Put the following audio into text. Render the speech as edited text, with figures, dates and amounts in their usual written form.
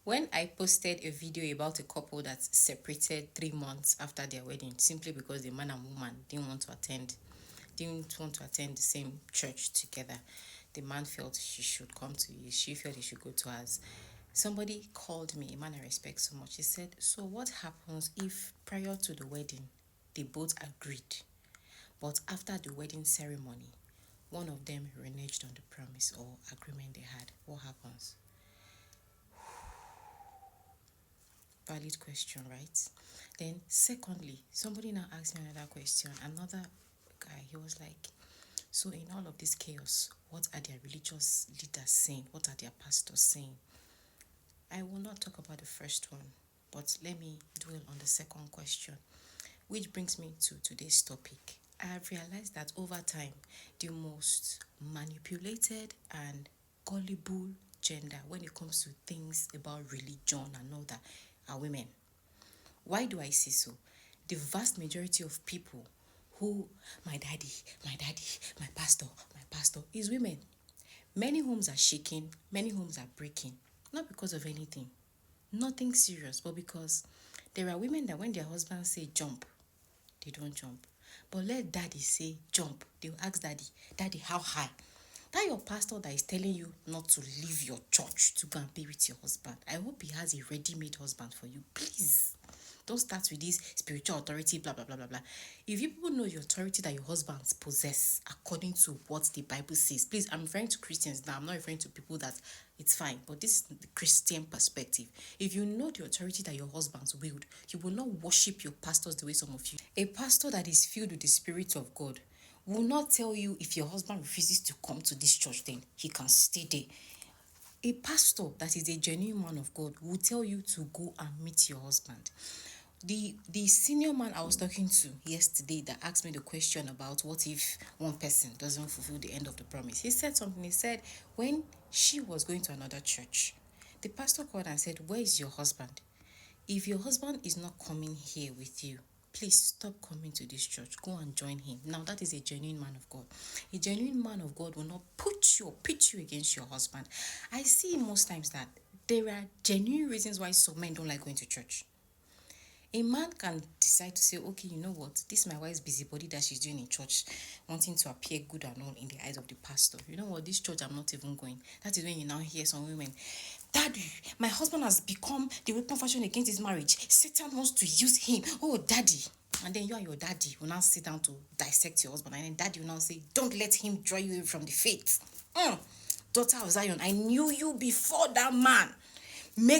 When I posted a video about a couple that separated 3 months after their wedding simply because the man and woman didn't want to attend the same church together. The man felt she should come to his, she felt he should go to hers. Somebody called me, a man I respect so much. He said, so what happens if prior to the wedding they both agreed, but after the wedding ceremony one of them reneged on the promise or agreement they had? What happens? Valid question, right? Then secondly, somebody now asked me another question. Another guy, he was like, so in all of this chaos, what are their religious leaders saying? What are their pastors saying? I will not talk about the first one, but let me dwell on the second question, which brings me to today's topic. I have realized that over time, the most manipulated and gullible gender when it comes to things about religion and all that are women. Why do I say so? The vast majority of people who, my daddy, my pastor, is women. Many homes are shaking, many homes are breaking, not because of anything, nothing serious, but because there are women that when their husbands say jump, they don't jump. But let daddy say jump, they'll ask daddy, how high? That your pastor that is telling you not to leave your church to go and be with your husband, I hope he has a ready-made husband for you. Please don't start with this spiritual authority, blah blah blah blah blah. If you people know the authority that your husbands possess according to what the Bible says, please, I'm referring to Christians now, I'm not referring to people that it's fine, but this is the Christian perspective. If you know the authority that your husbands wield, you will not worship your pastors the way some of you. A pastor that is filled with the Spirit of God will not tell you if your husband refuses to come to this church, then he can stay there. A pastor that is a genuine man of God will tell you to go and meet your husband. The senior man I was talking to yesterday that asked me the question about what if one person doesn't fulfill the end of the promise, he said something. He said when she was going to another church, the pastor called and said, where is your husband? If your husband is not coming here with you, please stop coming to this church. Go and join him. Now, that is a genuine man of God. A genuine man of God will not put you or pit you against your husband. I see most times that there are genuine reasons why some men don't like going to church. A man can decide to say, okay, you know what, this is my wife's busybody that she's doing in church, wanting to appear good and all in the eyes of the pastor. You know what, this church I'm not even going. That is when you now hear some women, daddy, my husband has become the weapon fashioned against his marriage. Satan wants to use him. Oh, daddy. And then you and your daddy will now sit down to dissect your husband. And then daddy will now say, don't let him draw you away from the faith. Daughter of Zion, I knew you before that man.